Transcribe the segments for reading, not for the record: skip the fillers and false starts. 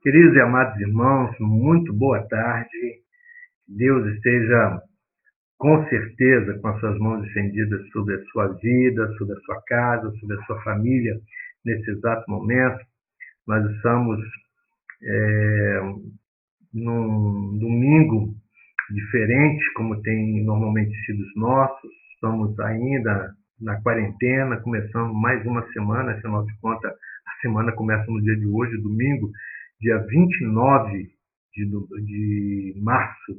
Queridos e amados irmãos, muito boa tarde. Deus esteja com certeza com as suas mãos estendidas sobre a sua vida, sobre a sua casa, sobre a sua família nesse exato momento. Nós estamos num domingo diferente, como tem normalmente sido os nossos. Estamos ainda na quarentena, começando mais uma semana, afinal de contas, a semana começa no dia de hoje, domingo, dia 29 de março.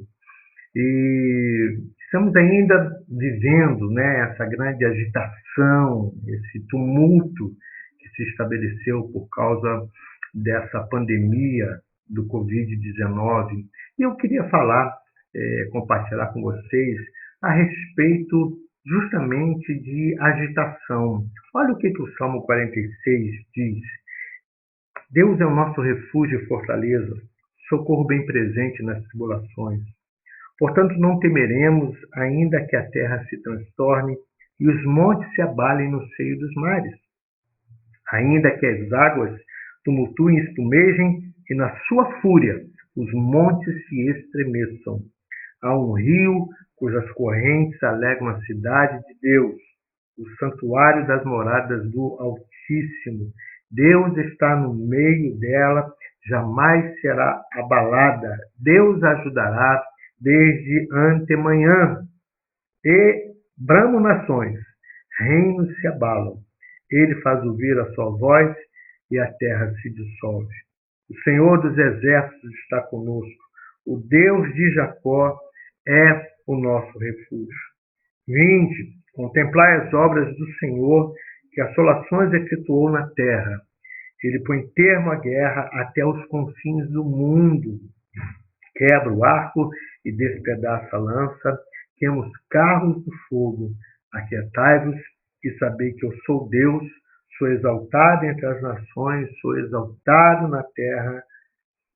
E estamos ainda vivendo, né, essa grande agitação, esse tumulto que se estabeleceu por causa dessa pandemia do Covid-19. E eu queria falar, compartilhar com vocês a respeito justamente de agitação. Olha o que o Salmo 46 diz. Deus é o nosso refúgio e fortaleza, socorro bem presente nas tribulações. Portanto, não temeremos, ainda que a terra se transtorne e os montes se abalem no seio dos mares. Ainda que as águas tumultuem e espumejem e na sua fúria os montes se estremeçam. Há um rio cujas correntes alegram a cidade de Deus, o santuário das moradas do Altíssimo. Deus está no meio dela, jamais será abalada. Deus ajudará desde antemanhã. E bramam nações, reinos se abalam. Ele faz ouvir a sua voz e a terra se dissolve. O Senhor dos exércitos está conosco. O Deus de Jacó é o nosso refúgio. Vinde, contemplai as obras do Senhor, que assolações efetuou na terra. Ele põe termo à guerra até os confins do mundo. Quebra o arco e despedaça a lança, queima os carros do fogo. Aquietai-vos e sabei que eu sou Deus, sou exaltado entre as nações, sou exaltado na terra.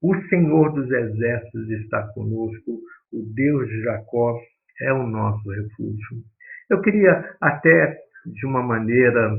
O Senhor dos exércitos está conosco, o Deus de Jacó é o nosso refúgio. Eu queria até, de uma maneira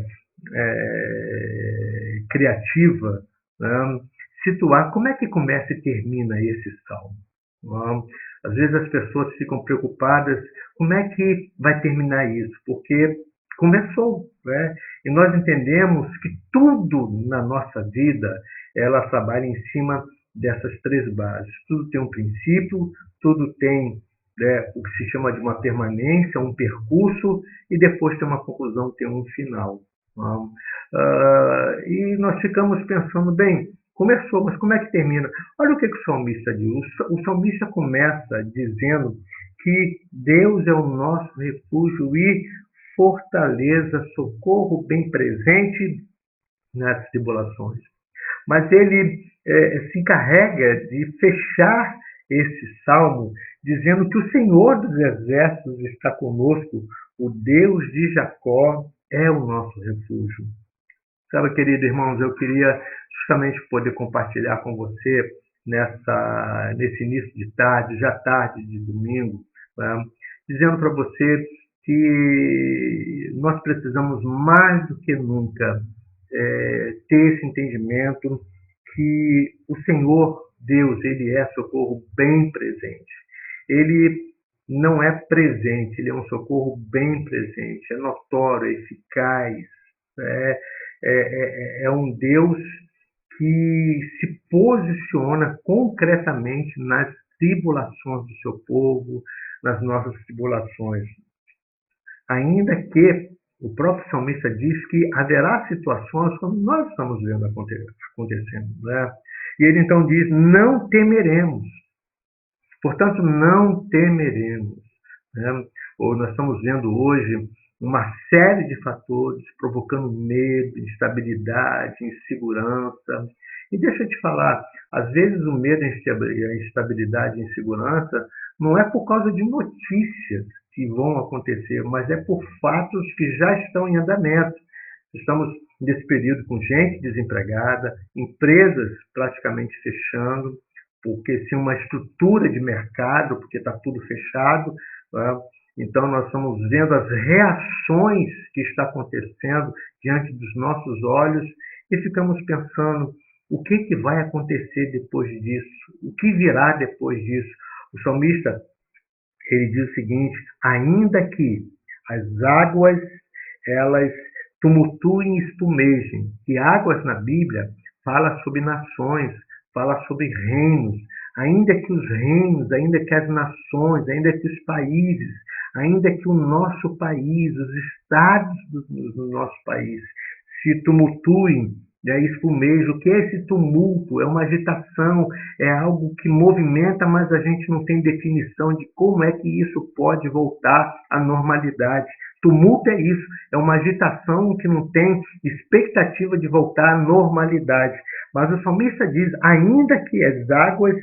criativa, né, situar como é que começa e termina esse salmo. Às vezes as pessoas ficam preocupadas como é que vai terminar isso, porque começou, né? E nós entendemos que tudo na nossa vida, ela trabalha em cima dessas três bases. Tudo tem um princípio, tudo tem o que se chama de uma permanência, um percurso, e depois tem uma conclusão, tem um final. E nós ficamos pensando, bem, começou, mas como é que termina? Olha o que o salmista diz. O salmista começa dizendo que Deus é o nosso refúgio e fortaleza, socorro bem presente nas tribulações. Mas ele se encarrega de fechar esse salmo dizendo que o Senhor dos exércitos está conosco, o Deus de Jacó é o nosso refúgio. Sabe, queridos irmãos, eu queria justamente poder compartilhar com você nesse início de tarde, já tarde de domingo, né, dizendo para você que nós precisamos mais do que nunca ter esse entendimento que o Senhor Deus, Ele é socorro bem presente. Ele não é presente, Ele é um socorro bem presente, é notório, é eficaz, é um Deus que se posiciona concretamente nas tribulações do seu povo, nas nossas tribulações. Ainda que o próprio salmista diz que haverá situações como nós estamos vendo acontecendo, né? E ele então diz, não temeremos. Portanto, não temeremos, né? Ou nós estamos vendo hoje uma série de fatores provocando medo, instabilidade, insegurança. E deixa eu te falar, às vezes o medo, a instabilidade e a insegurança não é por causa de notícias que vão acontecer, mas é por fatos que já estão em andamento. Estamos nesse período com gente desempregada, empresas praticamente fechando, porque sem uma estrutura de mercado, porque está tudo fechado, né? Então, nós estamos vendo as reações que estão acontecendo diante dos nossos olhos e ficamos pensando, O que vai acontecer depois disso? O que virá depois disso? O salmista, ele diz o seguinte: ainda que as águas elas tumultuem e espumejem. E águas na Bíblia fala sobre nações, fala sobre reinos. Ainda que os reinos, ainda que as nações, ainda que os países, ainda que o nosso país, os estados do nosso país se tumultuem, espumejam. O que é esse tumulto? É uma agitação, é algo que movimenta, mas a gente não tem definição de como é que isso pode voltar à normalidade. Tumulto é isso, é uma agitação que não tem expectativa de voltar à normalidade. Mas o salmista diz: ainda que as águas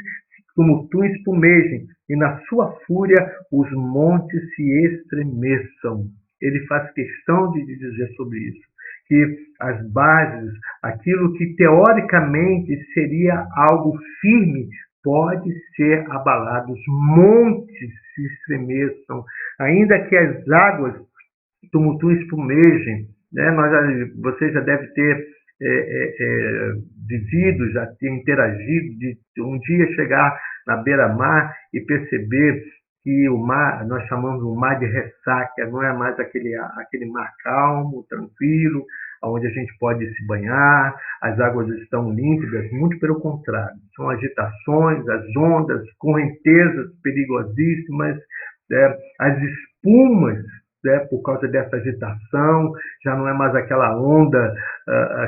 tumultuem e espumejem, e na sua fúria os montes se estremeçam. Ele faz questão de dizer sobre isso, que as bases, aquilo que teoricamente seria algo firme, pode ser abalado. Os montes se estremeçam, ainda que as águas tumultuem e espumejem. Você já deve ter vivido, já ter interagido, de um dia chegar na beira-mar e perceber que o mar, nós chamamos o mar de ressaca, não é mais aquele mar calmo, tranquilo, onde a gente pode se banhar, as águas estão límpidas, muito pelo contrário. São agitações, as ondas, correntezas perigosíssimas, as espumas, por causa dessa agitação, já não é mais aquela onda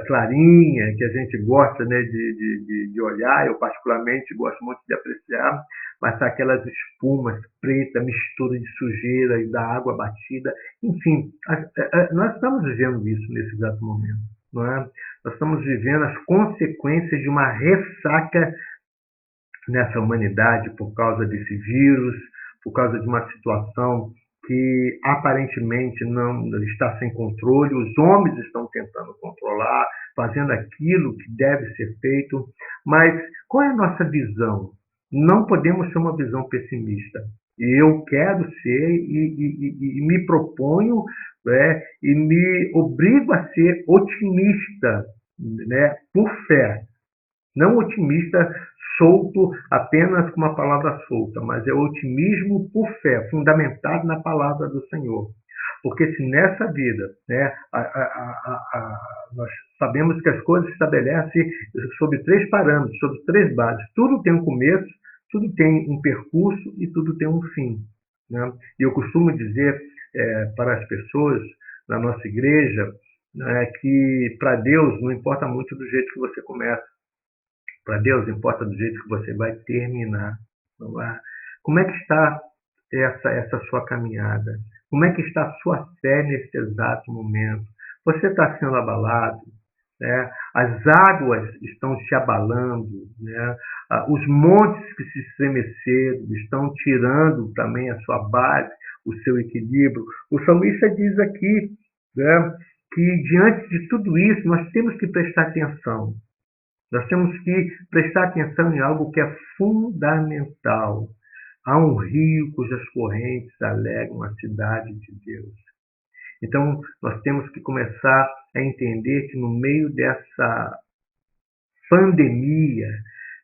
clarinha que a gente gosta, de olhar. Eu particularmente gosto muito de apreciar, mas tá aquelas espumas pretas, mistura de sujeira e da água batida. Enfim, nós estamos vivendo isso nesse exato momento, não é? Nós estamos vivendo as consequências de uma ressaca nessa humanidade por causa desse vírus, por causa de uma situação que aparentemente não está sem controle. Os homens estão tentando controlar, fazendo aquilo que deve ser feito. Mas qual é a nossa visão? Não podemos ter uma visão pessimista. Eu quero ser e me proponho, e me obrigo a ser otimista, por fé. Não otimista solto apenas com uma palavra solta, mas é otimismo por fé, fundamentado na palavra do Senhor. Porque se nessa vida, nós sabemos que as coisas se estabelecem sobre 3 parâmetros, sobre 3 bases. Tudo tem um começo, tudo tem um percurso e tudo tem um fim. Né? E eu costumo dizer para as pessoas na nossa igreja, que para Deus não importa muito do jeito que você começa. Para Deus importa do jeito que você vai terminar. Não é? Como é que está essa sua caminhada? Como é que está a sua fé nesse exato momento? Você está sendo abalado? Né? As águas estão se abalando, né? Os montes que se estremeceram estão tirando também a sua base, o seu equilíbrio. O salmista diz aqui, né, que diante de tudo isso nós temos que prestar atenção. Nós temos que prestar atenção em algo que é fundamental. Há um rio cujas correntes alegram a cidade de Deus. Então, nós temos que começar a entender que no meio dessa pandemia,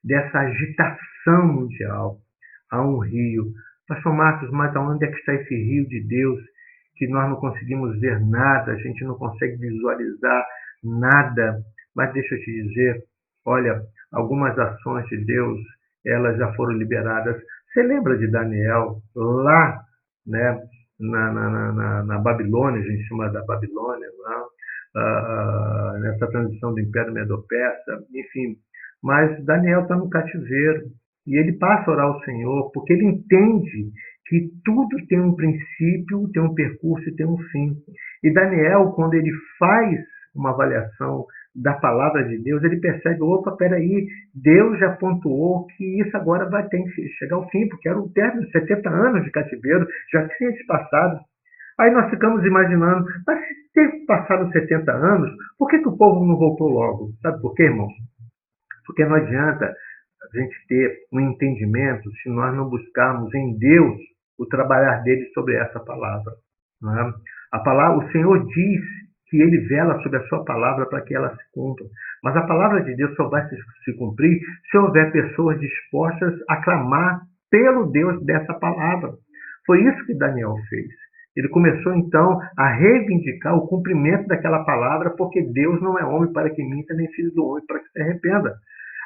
dessa agitação mundial, há um rio. Pastor Marcos, mas aonde é que está esse rio de Deus que nós não conseguimos ver nada, a gente não consegue visualizar nada? Mas deixa eu te dizer, olha, algumas ações de Deus, elas já foram liberadas. Você lembra de Daniel lá, né, na Babilônia, a gente chama da Babilônia, nessa transição do Império Medo-Persa, enfim. Mas Daniel está no cativeiro e ele passa a orar ao Senhor porque ele entende que tudo tem um princípio, tem um percurso e tem um fim. E Daniel, quando ele faz uma avaliação da palavra de Deus, ele percebe, opa, peraí, Deus já pontuou que isso agora vai ter que chegar ao fim, porque era o término de 70 anos de cativeiro, já tinha se passado. Aí nós ficamos imaginando, mas se ter passado 70 anos, por que o povo não voltou logo? Sabe por quê, irmãos? Porque não adianta a gente ter um entendimento se nós não buscarmos em Deus o trabalhar dele sobre essa palavra. Não é? A palavra, o Senhor diz que ele vela sobre a sua palavra para que ela se cumpra. Mas a palavra de Deus só vai se cumprir se houver pessoas dispostas a clamar pelo Deus dessa palavra. Foi isso que Daniel fez. Ele começou, então, a reivindicar o cumprimento daquela palavra, porque Deus não é homem para que minta, nem filho do homem para que se arrependa.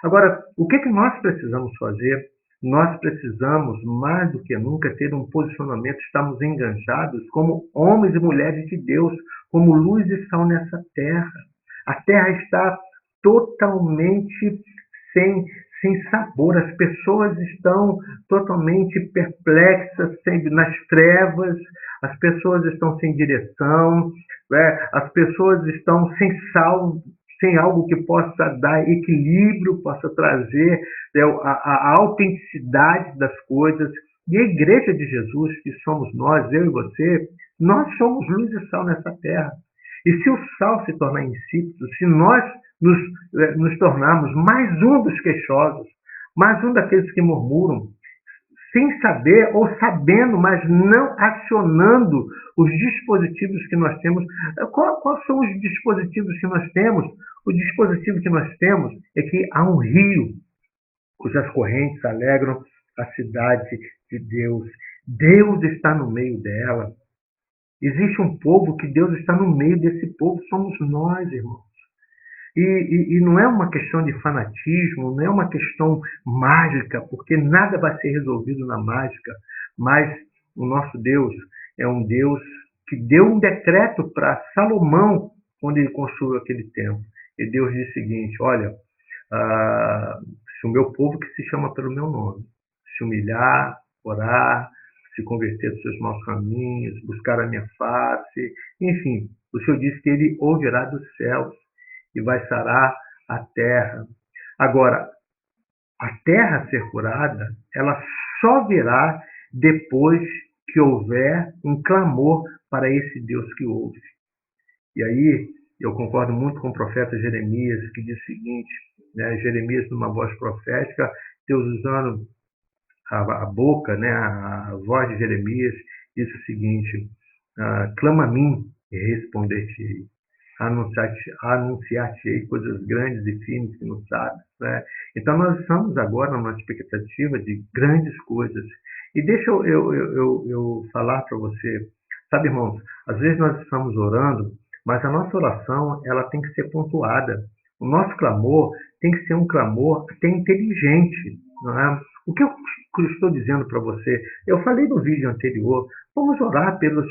Agora, o que nós precisamos fazer? Nós precisamos, mais do que nunca, ter um posicionamento, estamos enganjados como homens e mulheres de Deus, como luz e sal nessa terra. A terra está totalmente sem sabor, as pessoas estão totalmente perplexas, nas trevas, as pessoas estão sem direção, né? As pessoas estão sem sal, sem algo que possa dar equilíbrio, possa trazer, né, a autenticidade das coisas. E a igreja de Jesus, que somos nós, eu e você, nós somos luz e sal nessa terra. E se o sal se tornar insípido, se nós nos tornarmos mais um dos queixosos, mais um daqueles que murmuram, sem saber ou sabendo, mas não acionando os dispositivos que nós temos. Quais são os dispositivos que nós temos? O dispositivo que nós temos é que há um rio cujas correntes alegram a cidade de Deus. Deus está no meio dela. Existe um povo que Deus está no meio desse povo, somos nós, irmãos. E não é uma questão de fanatismo, não é uma questão mágica, porque nada vai ser resolvido na mágica, mas o nosso Deus é um Deus que deu um decreto para Salomão quando ele construiu aquele templo. E Deus disse o seguinte: olha, se o meu povo, que se chama pelo meu nome, se humilhar, orar, se converter dos seus maus caminhos, buscar a minha face, enfim, o Senhor disse que ele ouvirá dos céus e vai sarar a terra. Agora, a terra ser curada, ela só virá depois que houver um clamor para esse Deus que ouve. E aí, eu concordo muito com o profeta Jeremias, que diz o seguinte, né, Jeremias, numa voz profética, Deus usando a boca, né, a voz de Jeremias, diz o seguinte: clama a mim e responder-te-ei. Anunciar-te-ei coisas grandes e firmes que não sabes. Né? Então, nós estamos agora numa expectativa de grandes coisas. E deixa eu falar para você, sabe, irmãos, às vezes nós estamos orando, mas a nossa oração ela tem que ser pontuada. O nosso clamor tem que ser um clamor até inteligente. Não é? O que eu estou dizendo para você? Eu falei no vídeo anterior, vamos orar pelos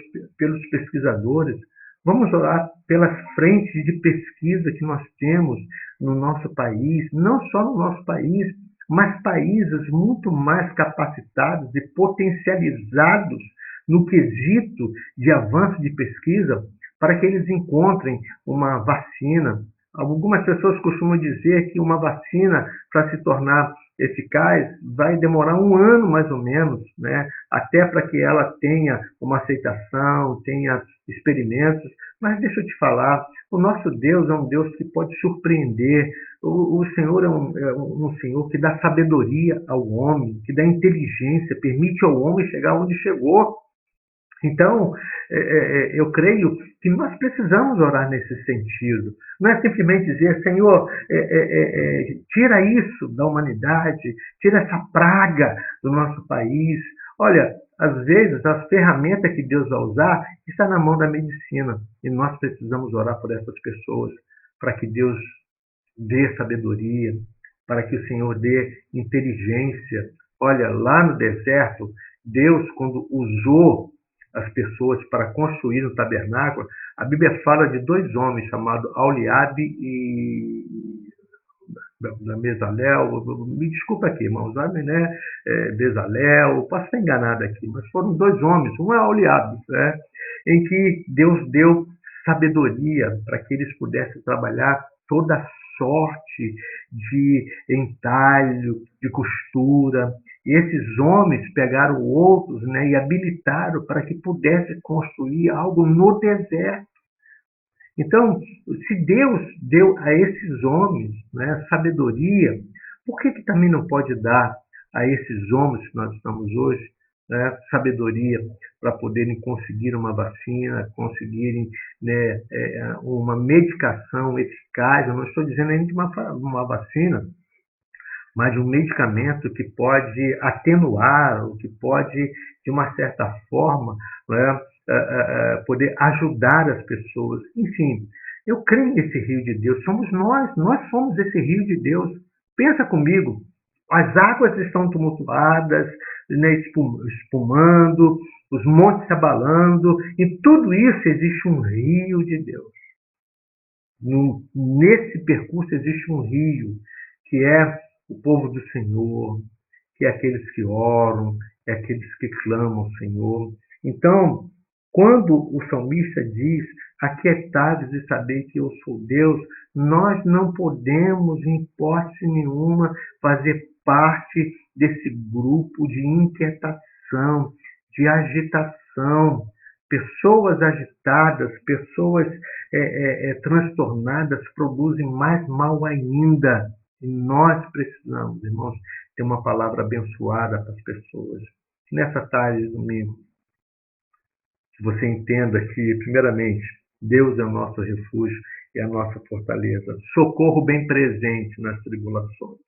pesquisadores, vamos orar pelas frentes de pesquisa que nós temos no nosso país, não só no nosso país, mas países muito mais capacitados e potencializados no quesito de avanço de pesquisa para que eles encontrem uma vacina. Algumas pessoas costumam dizer que uma vacina, para se tornar eficaz, vai demorar 1 ano mais ou menos, né? Até para que ela tenha uma aceitação, tenha experimentos. Mas deixa eu te falar, o nosso Deus é um Deus que pode surpreender. O Senhor é um Senhor que dá sabedoria ao homem, que dá inteligência, permite ao homem chegar onde chegou. Então, eu creio que nós precisamos orar nesse sentido. Não é simplesmente dizer, Senhor, tira isso da humanidade, tira essa praga do nosso país. Olha, às vezes, a ferramenta que Deus vai usar está na mão da medicina. E nós precisamos orar por essas pessoas, para que Deus dê sabedoria, para que o Senhor dê inteligência. Olha, lá no deserto, Deus, quando usou as pessoas para construir o tabernáculo, a Bíblia fala de 2 homens chamados Aholiabe e Bezalel. Me desculpa aqui, irmãos, né? Bezalel, posso estar enganado aqui, mas foram 2 homens, um é Aholiabe, né? Em que Deus deu sabedoria para que eles pudessem trabalhar toda sorte de entalho, de costura. E esses homens pegaram outros, né, e habilitaram para que pudessem construir algo no deserto. Então, se Deus deu a esses homens, né, sabedoria, por que também não pode dar a esses homens que nós estamos hoje né, sabedoria para poderem conseguir uma vacina, conseguirem, né, uma medicação eficaz. Eu não estou dizendo nem de uma vacina, mas de um medicamento que pode atenuar, ou que pode, de uma certa forma, né, poder ajudar as pessoas. Enfim, eu creio nesse rio de Deus. Somos nós somos esse rio de Deus. Pensa comigo, as águas estão tumultuadas, né, espumando, os montes se abalando, e tudo isso existe um rio de Deus. Nesse percurso existe um rio, que é o povo do Senhor, que é aqueles que oram, é aqueles que clamam ao Senhor. Então, quando o salmista diz, aquietai-vos e sabei que eu sou Deus, nós não podemos, em hipótese nenhuma, fazer parte desse grupo de inquietação, de agitação. Pessoas agitadas, pessoas transtornadas produzem mais mal ainda. E nós precisamos, irmãos, ter uma palavra abençoada para as pessoas. Nessa tarde de domingo, que você entenda que, primeiramente, Deus é o nosso refúgio e a nossa fortaleza, socorro bem presente nas tribulações.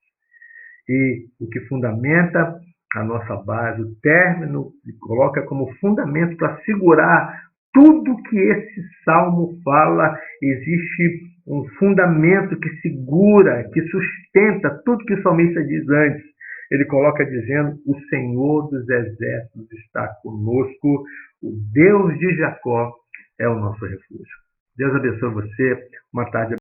E o que fundamenta a nossa base, o término, e coloca como fundamento para segurar tudo que esse salmo fala, existe um fundamento que segura, que sustenta tudo que o salmista diz antes. Ele coloca dizendo, o Senhor dos Exércitos está conosco, o Deus de Jacó é o nosso refúgio. Deus abençoe você, uma tarde